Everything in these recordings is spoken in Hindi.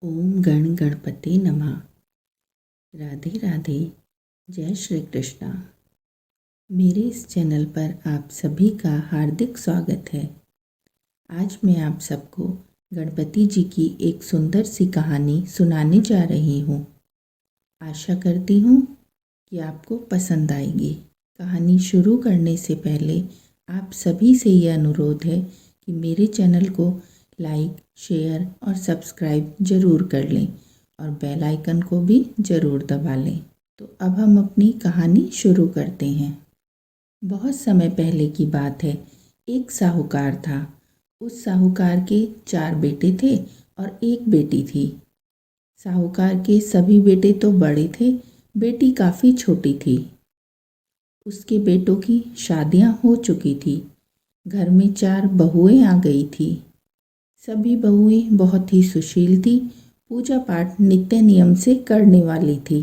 ओम गण गणपति नमः। राधे राधे। जय श्री कृष्णा। मेरे इस चैनल पर आप सभी का हार्दिक स्वागत है। आज मैं आप सबको गणपति जी की एक सुंदर सी कहानी सुनाने जा रही हूँ। आशा करती हूँ कि आपको पसंद आएगी। कहानी शुरू करने से पहले आप सभी से ये अनुरोध है कि मेरे चैनल को लाइक, शेयर और सब्सक्राइब ज़रूर कर लें और बेल आइकन को भी ज़रूर दबा लें। तो अब हम अपनी कहानी शुरू करते हैं। बहुत समय पहले की बात है। एक साहूकार था। उस साहूकार के 4 बेटे थे और एक बेटी थी। साहूकार के सभी बेटे तो बड़े थे, बेटी काफ़ी छोटी थी। उसके बेटों की शादियां हो चुकी थी। घर में 4 बहुएं आ गई थी। सभी बहुएं बहुत ही सुशील थी, पूजा पाठ नित्य नियम से करने वाली थी।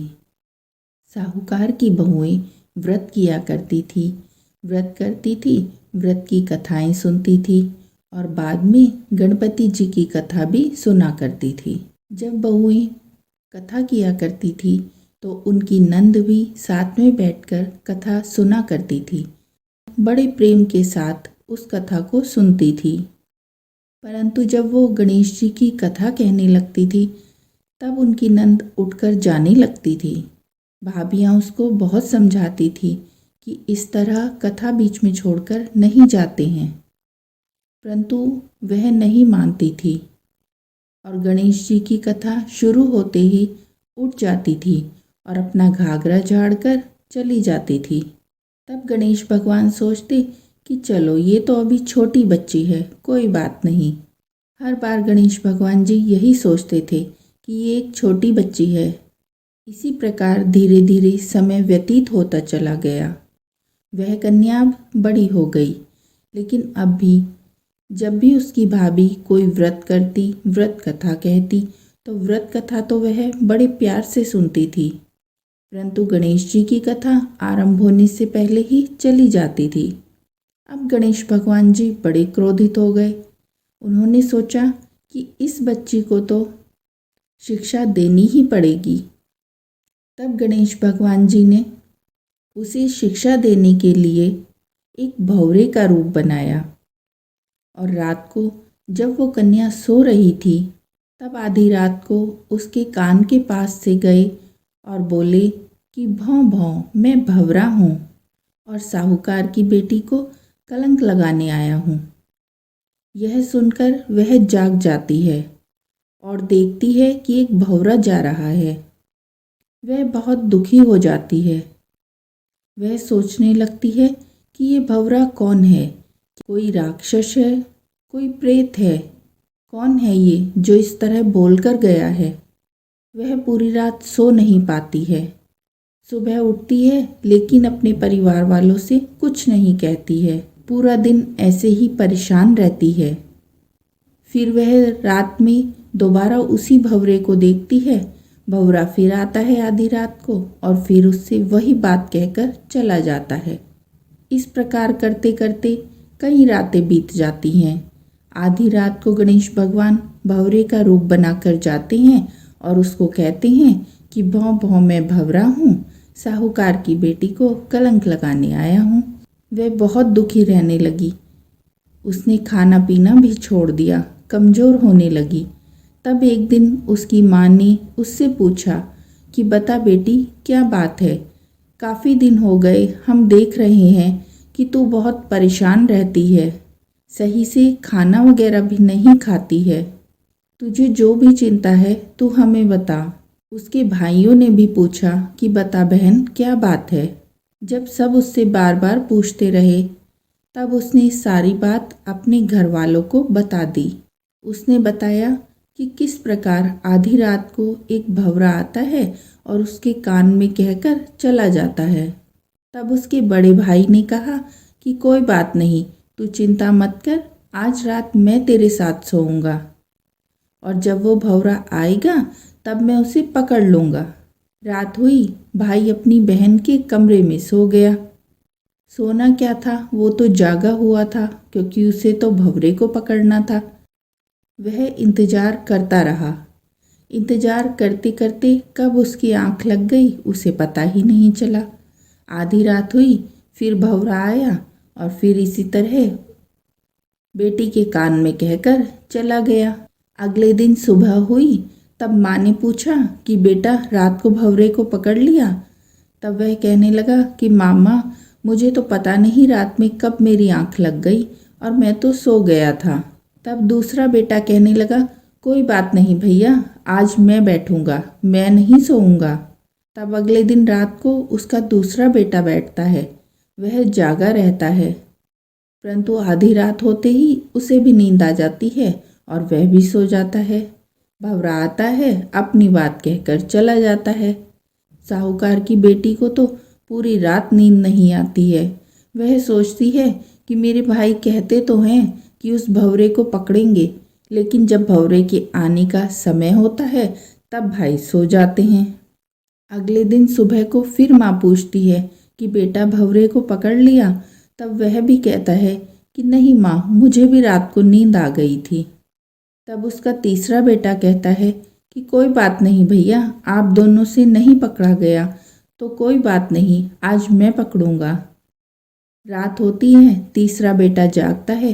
साहूकार की बहुएं व्रत किया करती थी, व्रत करती थी, व्रत की कथाएं सुनती थी और बाद में गणपति जी की कथा भी सुना करती थी। जब बहुएं कथा किया करती थी तो उनकी नंद भी साथ में बैठकर कथा सुना करती थी। बड़े प्रेम के साथ उस कथा को सुनती थी। परंतु जब वो गणेश जी की कथा कहने लगती थी तब उनकी नंद उठकर जाने लगती थी। भाभियाँ उसको बहुत समझाती थी कि इस तरह कथा बीच में छोड़कर नहीं जाते हैं, परंतु वह नहीं मानती थी और गणेश जी की कथा शुरू होते ही उठ जाती थी और अपना घाघरा झाड़कर चली जाती थी। तब गणेश भगवान सोचते कि चलो ये तो अभी छोटी बच्ची है, कोई बात नहीं। हर बार गणेश भगवान जी यही सोचते थे कि ये एक छोटी बच्ची है। इसी प्रकार धीरे धीरे समय व्यतीत होता चला गया। वह कन्या अब बड़ी हो गई, लेकिन अब भी जब भी उसकी भाभी कोई व्रत करती, व्रत कथा कहती, तो व्रत कथा तो वह बड़े प्यार से सुनती थी, परंतु गणेश जी की कथा आरंभ होने से पहले ही चली जाती थी। अब गणेश भगवान जी बड़े क्रोधित हो गए। उन्होंने सोचा कि इस बच्ची को तो शिक्षा देनी ही पड़ेगी। तब गणेश भगवान जी ने उसे शिक्षा देने के लिए एक भंवरे का रूप बनाया और रात को जब वो कन्या सो रही थी तब आधी रात को उसके कान के पास से गए और बोले कि भौं भौं मैं भंवरा हूँ और साहूकार की बेटी को कलंक लगाने आया हूँ। यह सुनकर वह जाग जाती है और देखती है कि एक भंवरा जा रहा है। वह बहुत दुखी हो जाती है। वह सोचने लगती है कि ये भंवरा कौन है, कोई राक्षस है, कोई प्रेत है, कौन है ये जो इस तरह बोलकर गया है। वह पूरी रात सो नहीं पाती है। सुबह उठती है लेकिन अपने परिवार वालों से कुछ नहीं कहती है। पूरा दिन ऐसे ही परेशान रहती है। फिर वह रात में दोबारा उसी भंवरे को देखती है। भंवरा फिर आता है आधी रात को और फिर उससे वही बात कहकर चला जाता है। इस प्रकार करते करते कई रातें बीत जाती हैं। आधी रात को गणेश भगवान भंवरे का रूप बनाकर जाते हैं और उसको कहते हैं कि भौं भौं मैं भंवरा हूँ, साहूकार की बेटी को कलंक लगाने आया हूँ। वह बहुत दुखी रहने लगी। उसने खाना पीना भी छोड़ दिया, कमज़ोर होने लगी। तब एक दिन उसकी माँ ने उससे पूछा कि बता बेटी, क्या बात है? काफ़ी दिन हो गए हम देख रहे हैं कि तू बहुत परेशान रहती है, सही से खाना वगैरह भी नहीं खाती है। तुझे जो भी चिंता है तू हमें बता। उसके भाइयों ने भी पूछा कि बता बहन, क्या बात है? जब सब उससे बार बार पूछते रहे तब उसने सारी बात अपने घर वालों को बता दी। उसने बताया कि किस प्रकार आधी रात को एक भंवरा आता है और उसके कान में कहकर चला जाता है। तब उसके बड़े भाई ने कहा कि कोई बात नहीं, तू चिंता मत कर, आज रात मैं तेरे साथ सोऊंगा और जब वो भंवरा आएगा तब मैं उसे पकड़ लूँगा। रात हुई, भाई अपनी बहन के कमरे में सो गया। सोना क्या था, वो तो जागा हुआ था क्योंकि उसे तो भंवरे को पकड़ना था। वह इंतजार करता रहा। इंतज़ार करते करते कब उसकी आंख लग गई उसे पता ही नहीं चला। आधी रात हुई, फिर भंवरा आया और फिर इसी तरह बेटी के कान में कहकर चला गया। अगले दिन सुबह हुई, तब माँ ने पूछा कि बेटा रात को भंवरे को पकड़ लिया? तब वह कहने लगा कि मामा, मुझे तो पता नहीं रात में कब मेरी आंख लग गई और मैं तो सो गया था। तब दूसरा बेटा कहने लगा, कोई बात नहीं भैया, आज मैं बैठूंगा, मैं नहीं सोऊंगा। तब अगले दिन रात को उसका दूसरा बेटा बैठता है। वह जागा रहता है, परंतु आधी रात होते ही उसे भी नींद आ जाती है और वह भी सो जाता है। भंवरा आता है, अपनी बात कहकर चला जाता है। साहूकार की बेटी को तो पूरी रात नींद नहीं आती है। वह सोचती है कि मेरे भाई कहते तो हैं कि उस भंवरे को पकड़ेंगे, लेकिन जब भंवरे के आने का समय होता है तब भाई सो जाते हैं। अगले दिन सुबह को फिर माँ पूछती है कि बेटा भंवरे को पकड़ लिया? तब वह भी कहता है कि नहीं माँ, मुझे भी रात को नींद आ गई थी। तब उसका तीसरा बेटा कहता है कि कोई बात नहीं भैया, आप दोनों से नहीं पकड़ा गया तो कोई बात नहीं, आज मैं पकड़ूंगा। रात होती है, तीसरा बेटा जागता है।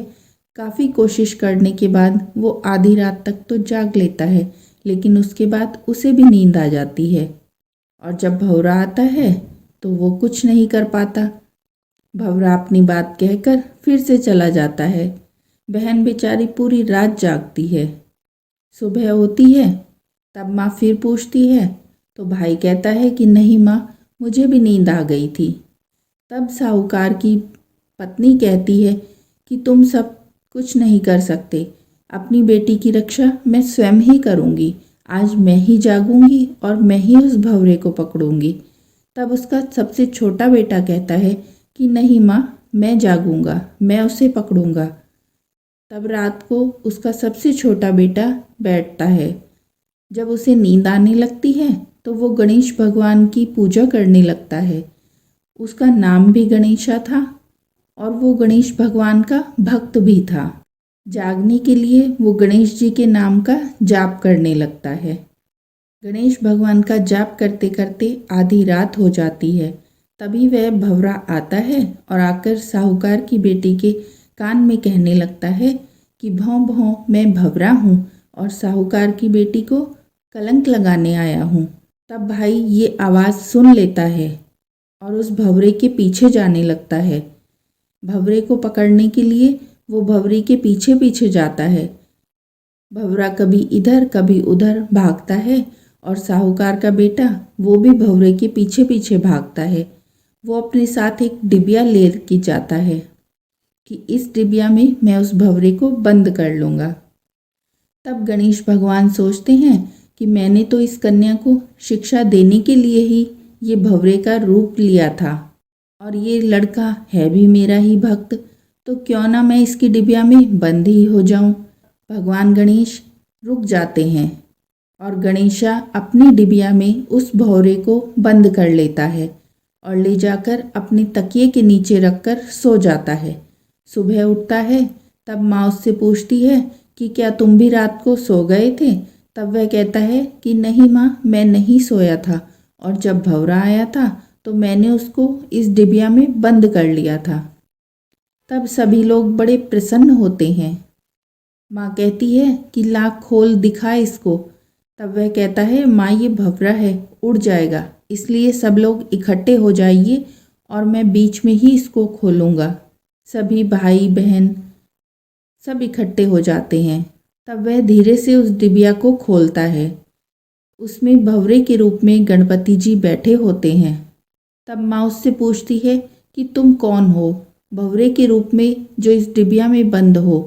काफ़ी कोशिश करने के बाद वो आधी रात तक तो जाग लेता है, लेकिन उसके बाद उसे भी नींद आ जाती है और जब भंवरा आता है तो वो कुछ नहीं कर पाता। भंवरा अपनी बात कहकर फिर से चला जाता है। बहन बेचारी पूरी रात जागती है। सुबह होती है, तब माँ फिर पूछती है तो भाई कहता है कि नहीं माँ, मुझे भी नींद आ गई थी। तब साहूकार की पत्नी कहती है कि तुम सब कुछ नहीं कर सकते, अपनी बेटी की रक्षा मैं स्वयं ही करूँगी। आज मैं ही जागूंगी और मैं ही उस भंवरे को पकड़ूंगी। तब उसका सबसे छोटा बेटा कहता है कि नहीं माँ, मैं जागूंगा, मैं उसे पकड़ूंगा। तब रात को उसका सबसे छोटा बेटा बैठता है। जब उसे नींद आने लगती है तो वो गणेश भगवान की पूजा करने लगता है। उसका नाम भी गणेशा था और वो गणेश भगवान का भक्त भी था। जागने के लिए वो गणेश जी के नाम का जाप करने लगता है। गणेश भगवान का जाप करते करते आधी रात हो जाती है। तभी वह भंवरा आता है और आकर साहूकार की बेटी के कान में कहने लगता है कि भौं भौं, मैं भंवरा हूँ और साहूकार की बेटी को कलंक लगाने आया हूँ। तब भाई ये आवाज़ सुन लेता है और उस भंवरे के पीछे जाने लगता है। भंवरे को पकड़ने के लिए वो भंवरे के पीछे पीछे जाता है। भंवरा कभी इधर कभी उधर भागता है और साहूकार का बेटा वो भी भंवरे के पीछे पीछे भागता है। वो अपने साथ एक डिबिया ले के जाता है कि इस डिबिया में मैं उस भंवरे को बंद कर लूँगा। तब गणेश भगवान सोचते हैं कि मैंने तो इस कन्या को शिक्षा देने के लिए ही ये भंवरे का रूप लिया था और ये लड़का है भी मेरा ही भक्त, तो क्यों ना मैं इसकी डिबिया में बंद ही हो जाऊं। भगवान गणेश रुक जाते हैं और गणेशा अपनी डिबिया में उस भंवरे को बंद कर लेता है और ले जाकर अपने तकिए के नीचे रखकर सो जाता है। सुबह उठता है, तब माँ उससे पूछती है कि क्या तुम भी रात को सो गए थे? तब वह कहता है कि नहीं माँ, मैं नहीं सोया था और जब भंवरा आया था तो मैंने उसको इस डिबिया में बंद कर लिया था। तब सभी लोग बड़े प्रसन्न होते हैं। माँ कहती है कि ला खोल दिखा इसको। तब वह कहता है माँ, ये भंवरा है, उड़ जाएगा, इसलिए सब लोग इकट्ठे हो जाइए और मैं बीच में ही इसको खोलूँगा। सभी भाई बहन सब इकट्ठे हो जाते हैं। तब वह धीरे से उस डिबिया को खोलता है। उसमें भंवरे के रूप में गणपति जी बैठे होते हैं। तब माँ उससे पूछती है कि तुम कौन हो, भंवरे के रूप में जो इस डिबिया में बंद हो?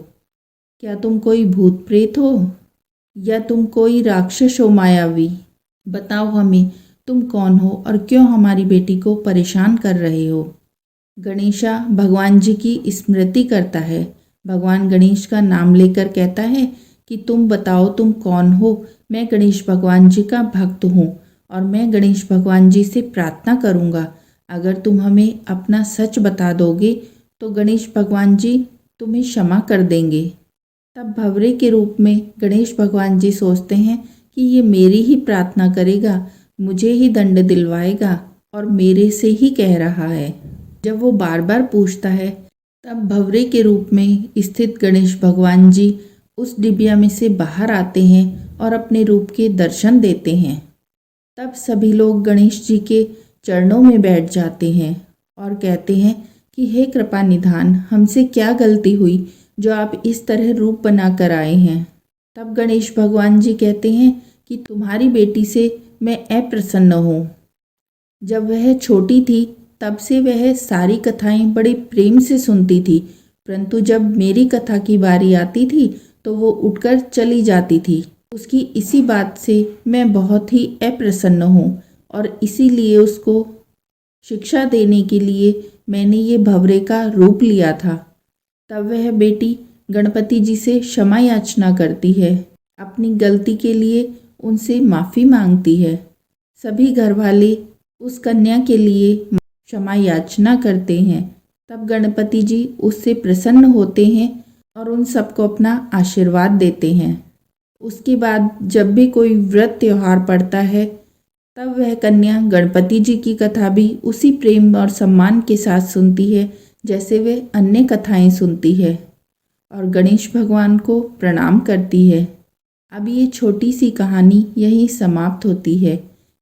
क्या तुम कोई भूत प्रेत हो या तुम कोई राक्षस हो मायावी? बताओ हमें, तुम कौन हो और क्यों हमारी बेटी को परेशान कर रहे हो? गणेशा भगवान जी की स्मृति करता है। भगवान गणेश का नाम लेकर कहता है कि तुम बताओ तुम कौन हो। मैं गणेश भगवान जी का भक्त हूँ और मैं गणेश भगवान जी से प्रार्थना करूँगा, अगर तुम हमें अपना सच बता दोगे तो गणेश भगवान जी तुम्हें क्षमा कर देंगे। तब भंवरे के रूप में गणेश भगवान जी सोचते हैं कि ये मेरी ही प्रार्थना करेगा, मुझे ही दंड दिलवाएगा और मेरे से ही कह रहा है। जब वो बार बार पूछता है तब भंवरे के रूप में स्थित गणेश भगवान जी उस डिबिया में से बाहर आते हैं और अपने रूप के दर्शन देते हैं। तब सभी लोग गणेश जी के चरणों में बैठ जाते हैं और कहते हैं कि हे कृपा निधान, हमसे क्या गलती हुई जो आप इस तरह रूप बनाकर आए हैं। तब गणेश भगवान जी कहते हैं कि तुम्हारी बेटी से मैं अप्रसन्न हूँ। जब वह छोटी थी तब से वह सारी कथाएं बड़े प्रेम से सुनती थी, परंतु जब मेरी कथा की बारी आती थी तो वो उठकर चली जाती थी। उसकी इसी बात से मैं बहुत ही अप्रसन्न हूँ और इसीलिए उसको शिक्षा देने के लिए मैंने ये भंवरे का रूप लिया था। तब वह बेटी गणपति जी से क्षमा याचना करती है, अपनी गलती के लिए उनसे माफ़ी मांगती है। सभी घर वाले उस कन्या के लिए क्षमा याचना करते हैं। तब गणपति जी उससे प्रसन्न होते हैं और उन सबको अपना आशीर्वाद देते हैं। उसके बाद जब भी कोई व्रत त्यौहार पड़ता है तब वह कन्या गणपति जी की कथा भी उसी प्रेम और सम्मान के साथ सुनती है जैसे वे अन्य कथाएं सुनती है और गणेश भगवान को प्रणाम करती है। अब ये छोटी सी कहानी यहीं समाप्त होती है।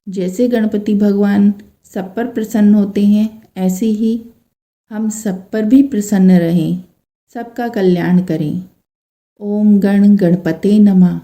जैसे गणपति भगवान सब पर प्रसन्न होते हैं, ऐसे ही हम सब पर भी प्रसन्न रहें, सबका कल्याण करें। ओम गण गणपते नमः।